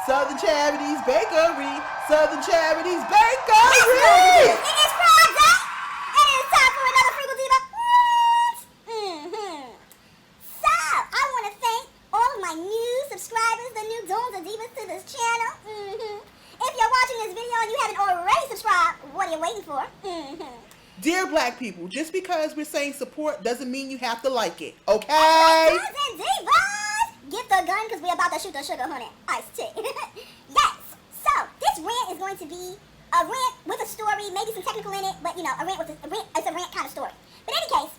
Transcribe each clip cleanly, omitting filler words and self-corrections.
Southern Charities Bakery. Southern Charities Bakery. It is Friday, and it is time for another Frugal Diva. So, I want to thank all of my new subscribers, the new Dons and Divas to this channel. If you're watching this video and you haven't already subscribed, what are you waiting for? Dear black people, just because we're saying support doesn't mean you have to like it, okay? Dons and Divas! Get the gun because we're about to shoot the sugar honey iced tea. Yes! So, this rant is going to be a rant with a story, maybe some technical in it, but you know, it's a rant kind of story. But in any case,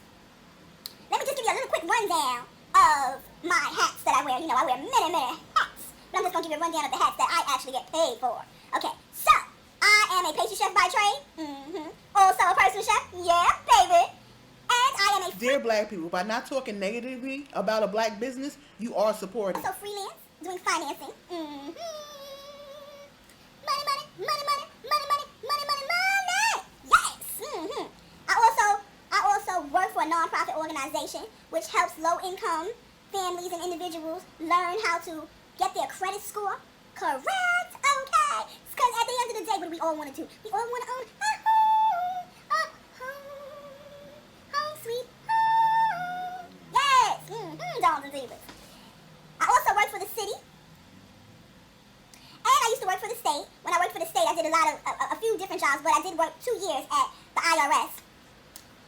let me just give you a little quick rundown of my hats that I wear. You know, I wear many, many hats. But I'm just going to give you a rundown of the hats that I actually get paid for. Okay, so, I am a pastry chef by trade. Also a personal chef. Yeah, baby. And I am a Dear black people, by not talking negatively about a black business, you are supporting. also freelance, doing financing. Money, money, money, money, money, money, money, money, money. Yes. I also work for a non-profit organization which helps low-income families and individuals learn how to get their credit score correct. Okay. Because at the end of the day, what do we all want to do? We all want to own a home sweet home. Yes. Dons and Divas. I also work for the city. And I used to work for the state. When I worked for the state, I did a few different jobs, but I did work 2 years at the IRS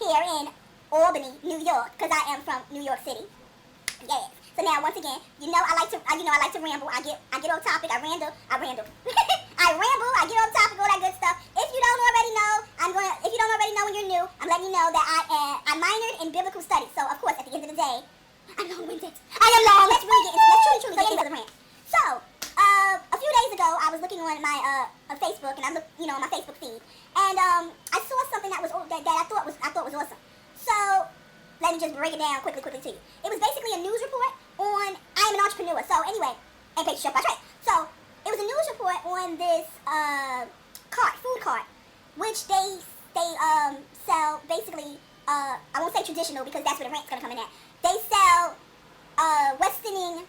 here in Albany, New York, because I am from New York City. Yes. So now, once again, I like to ramble. I get off topic. I ramble. I ramble. I get off topic, all that good stuff. If you don't already know, if you don't already know when you're new, I'm letting you know that I minored in biblical studies. So of course, at the end of the day, I'm long-winded. I am long. Let's truly get into the rant. So, a few days ago, I was looking on my Facebook, and I looked, on my Facebook feed, and I saw something that I thought was awesome. So, let me just break it down quickly to you. It was basically a news report on I am an entrepreneur. So anyway, and pastry chef by trade. So it was a news report on this food cart, which they sell basically. I won't say traditional because that's where the rant's gonna come in at. They sell Westerning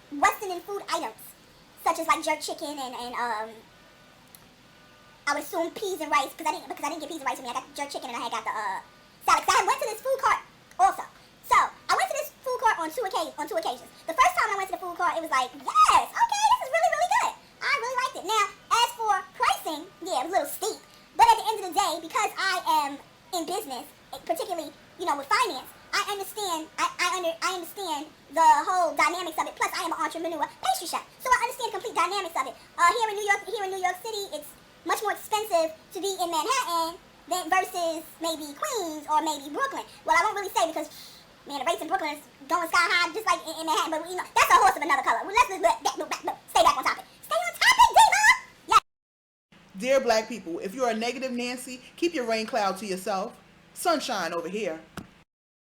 food items such as like jerk chicken and I would assume peas and rice because I didn't get peas and rice with me. I got jerk chicken and I had got the salad. Cause I went to this food cart also. So I went to this food cart on two occasions. The first time I went to the food cart, it was like, yes, okay, this is really, really good. I really liked it. Now, as for pricing, yeah, it was a little steep. But at the end of the day, because I am in business, particularly, with finance, I understand the whole dynamics of it. Plus, I am an entrepreneur pastry chef, so I understand the complete dynamics of it. Here in New York City, it's much more expensive to be in Manhattan versus maybe Queens or maybe Brooklyn. Well, I won't really say because, man, the rates in Brooklyn is going sky high just like in Manhattan. But, that's a horse of another color. Well, let's stay back on topic. Stay on topic, Diva! Yeah. Dear black people, if you're a negative Nancy, keep your rain cloud to yourself. Sunshine over here.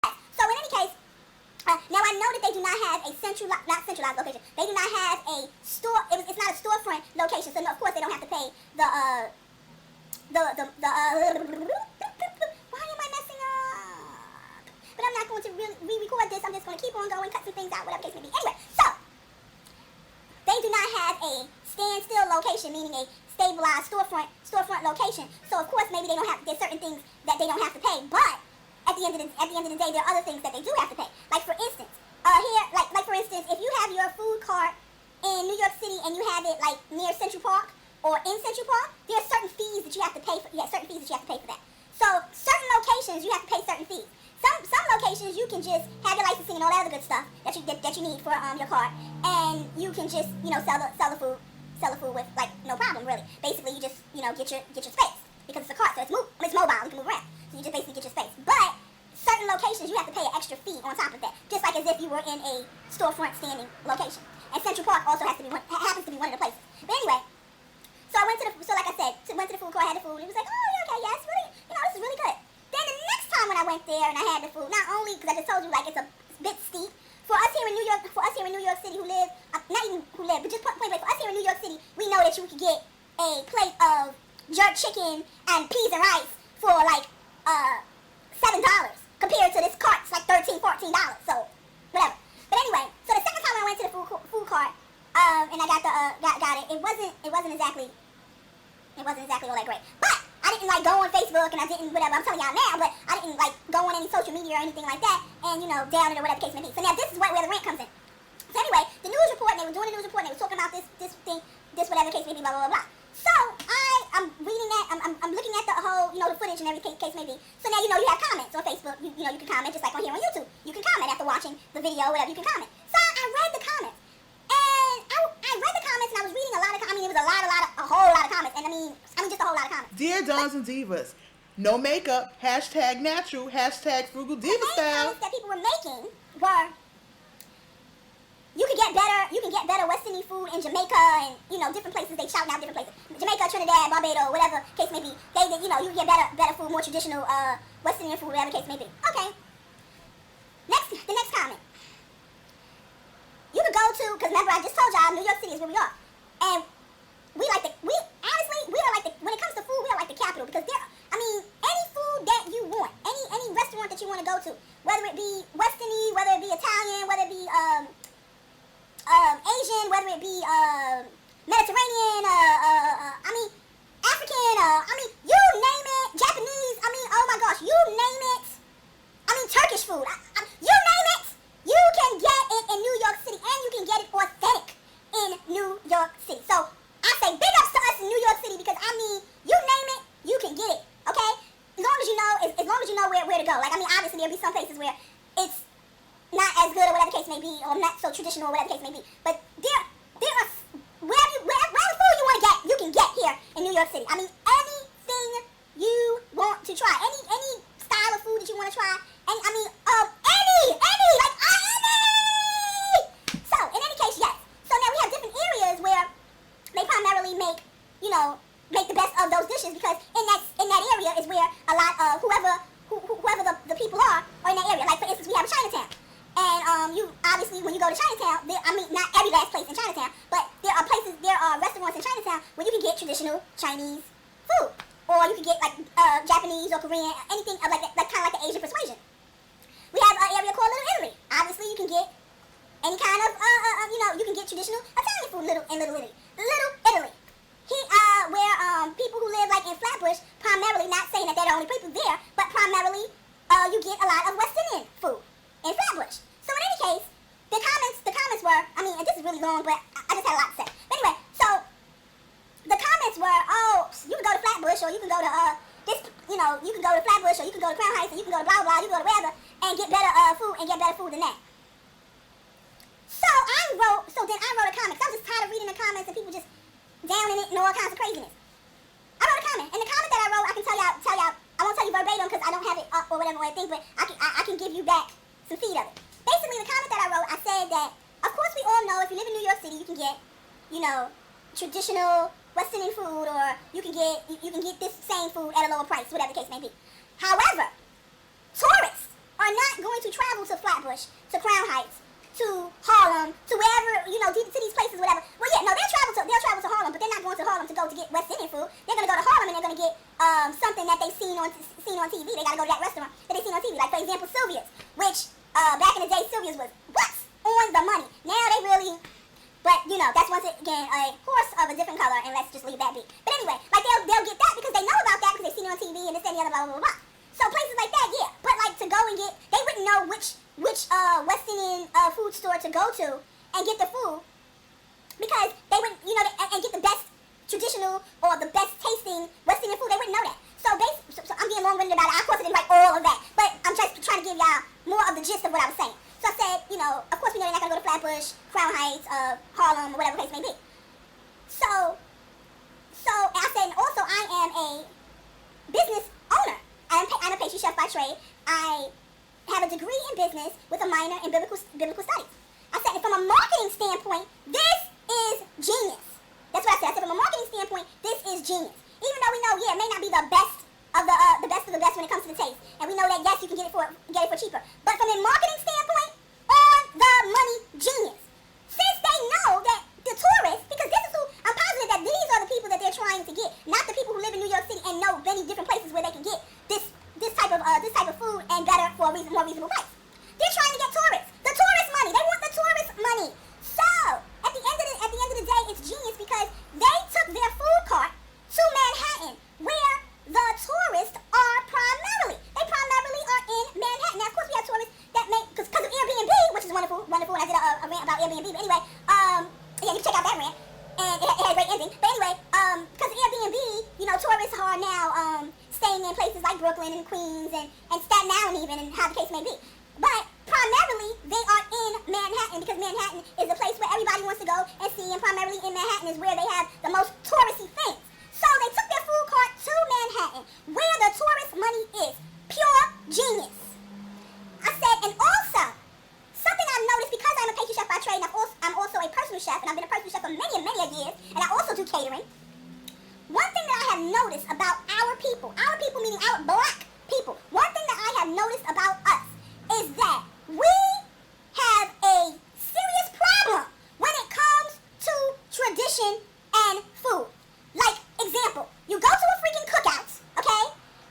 So in any case, now I know that they do not have a not centralized location. They do not have a store. It's not a storefront location. So no, of course they don't have to pay why am I messing up? But I'm not going to really re-record this. I'm just going to keep on going, cut some things out, whatever case may be. Anyway, so they do not have a standstill location, meaning a stabilized storefront location. So of course maybe there's certain things that they don't have to pay, but at the end of the day, there are other things that they do have to pay. Like for instance, if you have your food cart in New York City and you have it like near Central Park or in Central Park, there are certain fees that you have to pay for. Yeah, certain fees that you have to pay for that. So certain locations you have to pay certain fees. Some locations you can just have your licensing and all that other good stuff that you need for your cart, and you can just sell the food with like no problem really. Basically, you just get your space because it's a cart, so it's mobile. You can move around, so you just basically get your space. But certain locations you have to pay an extra fee on top of that, just like as if you were in a storefront standing location. And Central Park also happens to be one of the places. But anyway, so I went to the food court, had the food, and it was like, oh yeah, okay, yeah, it's really, this is really good. Then the next time when I went there and I had the food, not only because I just told you like it's a bit steep for us here in New York City who live, not even who live, but just point blank, for us here in New York City, we know that you can get a plate of jerk chicken and peas and rice for like $7 compared to this cart's like $13, $14. So whatever. But anyway, so the second time when I went to the food cart, And I got the got it. It wasn't exactly all that great. But I didn't like go on Facebook and I didn't whatever. I'm telling y'all now, but I didn't like go on any social media or anything like that and down it or whatever the case may be. So now this is where the rant comes in. So anyway, the news report, and they were doing the news report and they were talking about this thing, this whatever the case may be, blah blah blah blah. So I'm reading that, I'm looking at the whole, the footage and every case may be. So now you have comments on Facebook. You can comment just like on here on YouTube. You can comment after watching the video, whatever. You can comment. So I read the comments, and I read the comments, and I was reading a lot of. I mean, it was a whole lot of comments, and I mean just a whole lot of comments. Dear Dons and Divas, no makeup. #natural. #FrugalDivaStyle. The main comments that people were making were, you can get better West Indian food in Jamaica and different places. They shouting out different places. Jamaica, Trinidad, Barbados, whatever case may be. You can get better food, more traditional West Indian food, whatever case may be. Okay. The next comment. You could go to, because remember I just told y'all New York City is where we are, and we are like when it comes to food, we are like the capital, because any food that you want, any restaurant that you want to go to, whether it be West Indian, whether it be Italian, whether it be Asian, whether it be Mediterranean, African, you name it, Japanese, oh my gosh, you name it, Turkish food, you name it, you can get it in New York City, and you can get it authentic in New York City. So I say big ups to us in New York City, because you name it, you can get it, okay? As long as you know where to go. Like, obviously there'll be some places where it's not as good or whatever the case may be, or not so traditional or whatever the case may be. But there are whatever food you want to get, you can get here in New York City. Anything you want to try, any style of food that you want to try, any. So in any case, yes. So now we have different areas where they primarily make the best of those dishes, because in that area is where a lot of whoever the people are in that area. Like, for instance, we have Chinatown. And you obviously, when you go to Chinatown, not every last place in Chinatown, but there are restaurants in Chinatown where you can get traditional Chinese food, or you can get like Japanese or Korean, anything of like kind of like the Asian persuasion. We have an area called Little Italy. Obviously, you can get any kind of you can get traditional Italian food in Little Italy. Little Italy. Where people who live like in Flatbush, primarily, not saying that they're the only people there, but primarily you get a lot of West Indian food in Flatbush. So in any case, the comments were, and this is really long, but I just had a lot to say. But anyway, so the comments were, you can go to Flatbush, or you can go to you can go to Flatbush, or you can go to Crown Heights, or you can go to blah blah, you can go to wherever, and get better food than that. So then I wrote a comment. I was just tired of reading the comments and people just downing it and all kinds of craziness. I wrote a comment, and the comment that I wrote, I can tell y'all, I won't tell you verbatim because I don't have it up or whatever I think, but I can give you back some feed of it. Basically, the comment that I wrote, I said that, of course we all know if you live in New York City, you can get, traditional West Indian food, or you can get this same food at a lower price, whatever the case may be. However, tourists are not going to travel to Flatbush, to Crown Heights, to Harlem, to wherever, to these places, whatever. Well, yeah, no, they'll travel to Harlem, but they're not going to Harlem to get West Indian food. They're going to go to Harlem and they're going to get something that they've seen on TV. They got to go to that restaurant that they've seen on TV. Like, for example, Sylvia's, which back in the day, Sylvia's was what's on the money. Now they really, but that's once again a horse of a different color, and let's just leave that be. But anyway, like they'll get that because they know about that because they've seen it on TV and this and the other, blah blah blah blah. So places like that, yeah. But like to go and get, they wouldn't know which West Indian food store to go to and get the food, because they wouldn't, and get the best traditional or the best tasting West Indian food. They wouldn't know that. So I'm getting long-winded about it. Of course I didn't write all of that, but I'm just trying to give y'all more of the gist of what I was saying. So I said, of course we know they're not going to go to Flatbush, Crown Heights, Harlem, or whatever the case may be. So I said, and also I am a business owner. I'm a pastry chef by trade. I have a degree in business with a minor in biblical studies. I said, from a marketing standpoint, this is genius. That's what I said. I said, from a marketing standpoint, this is genius. Even though we know, it may not be the best of the best of the best when it comes to the taste, and we know that yes, you can get it for cheaper. But from a marketing standpoint, on the money, genius. Since they know that the tourists, because this is who I'm positive that these are the people that they're trying to get, not the people who live in New York City and know many different places where they can get this type of food and better for a more reasonable price. They're trying to get tourists. The tourist money. They want the tourist money. So at the end and it had a great ending. But anyway, because of Airbnb, tourists are now staying in places like Brooklyn and Queens and Staten Island even, and how the case may be. But primarily, they are in Manhattan because Manhattan is a place where everybody wants to go and see, and primarily in Manhattan is where they have the most touristy things. So they took their food cart to Manhattan, where the tourist money is. Pure genius. I said, and also, something I've noticed, because I'm a pastry chef by trade, and I'm also a personal chef, and I've been a personal chef for many and many years, and I also do catering. One thing that I have noticed about our people meaning our black people, one thing that I have noticed about us is that we have a serious problem when it comes to tradition and food. Like, example, you go to a freaking cookout, okay,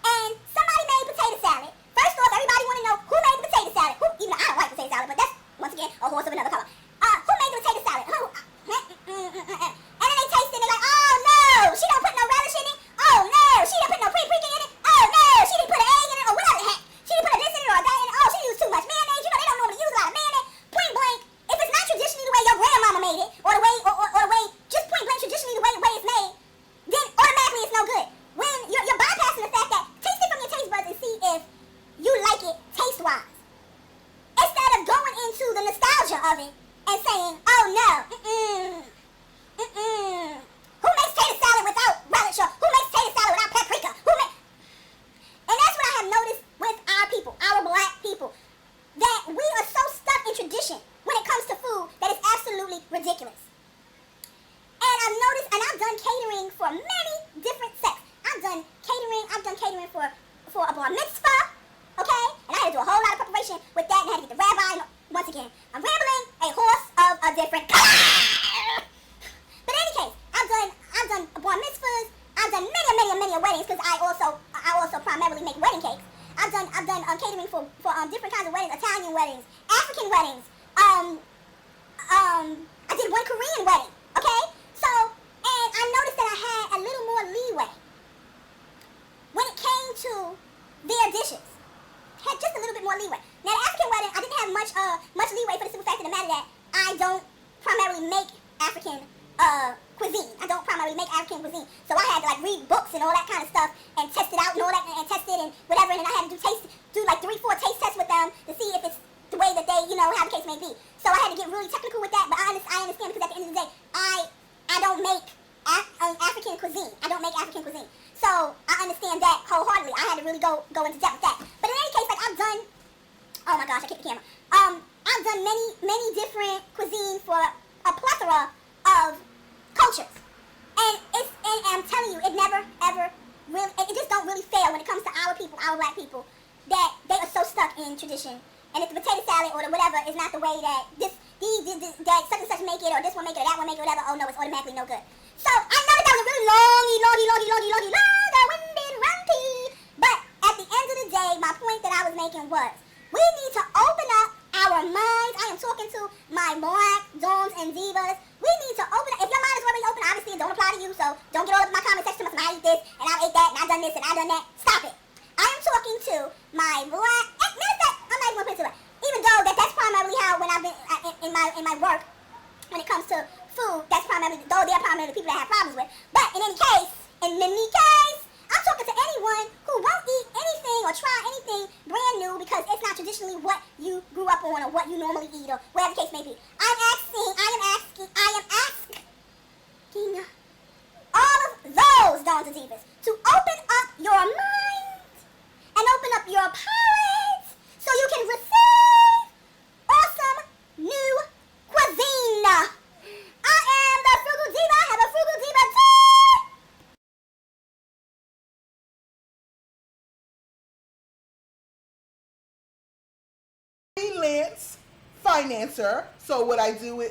and somebody made potato salad. First off, everybody want to know who made the potato salad. Even though I don't like potato salad, but that's, once again, a horse of another color. Who made the potato salad? And then they taste it and they're like, oh no, she don't put no relish in it. Oh no, she didn't put no paprika in it. Oh no, she didn't put an egg in it or whatever the heck. She didn't put a this in it or that in it. Oh, she used too much mayonnaise. They don't normally use a lot of mayonnaise. Point blank, if it's not traditionally the way your grandmama made it, or the way, just point blank traditionally the way it's made, then automatically it's no good. When you're bypassing the fact that taste it from your taste buds and see if you like it taste-wise. Instead of going into the nostalgia of it and saying, oh no, who makes tater salad without relish, or who makes tater salad without paprika? And that's what I have noticed with our people, our black people, that we are so stuck in tradition when it comes to food that it's absolutely ridiculous. And I've noticed, and I've done catering for many different sects. I've done catering for a bar mitzvah, okay? And I had to do a whole lot of preparation with that, and I had to get the rabbi. Once again, I'm rambling, a horse of a different color. But in any case, I've done bar mitzvahs. I've done many weddings, because I also primarily make wedding cakes. I've done catering for different kinds of weddings, Italian weddings, African weddings. I did one Korean wedding, okay? So, and I noticed that I had a little more leeway when it came to their dishes. Had just a little bit more leeway. Now, the African wedding, I didn't have much leeway for the simple fact of the matter that I don't primarily make African cuisine. I don't primarily make African cuisine. So I had to read books and all that kind of stuff and test it out and all that and test it and whatever. And then I had to do 3-4 taste tests with them to see if it's the way that they, how the case may be. So I had to get really technical with that. But I understand, because at the end of the day, I don't make African cuisine. I don't make African cuisine. So I understand that wholeheartedly. I had to really go into depth with that. But in any case, I've done, oh my gosh, I kicked the camera. I've done many different cuisine for a plethora of cultures. And I'm telling you, it never, ever really, it just don't really fail when it comes to our people, our black people, that they are so stuck in tradition. And if the potato salad or the whatever is not the way that that such and such make it, or this one make it, or that one make it, whatever, oh no, it's automatically no good. So I know that was a really long-winded rant. But at the end of the day, my point that I was making was, we need to open up our minds. I am talking to my black doms and divas. We need to open up. If your mind is already open, obviously it don't apply to you, so don't get all up in my comment section about I eat this, and I ate that, and I done this, and I done that. Stop it. I am talking to my black, matter of fact, I'm not even going to put it to it. Even though that's primarily how, when I've been in my work, when it comes to food, that's primarily, though they're primarily the people that I have problems with. But in any case, I'm talking to anyone who won't eat anything or try anything brand new because it's not traditionally what you grew up on or what you normally eat or whatever the case may be. I am asking all of those dons and divas to open up your mind and open up your palate so you can receive awesome new cuisine. I am the Frugal Diva. Have a Frugal Diva day. Freelance financer. So what I do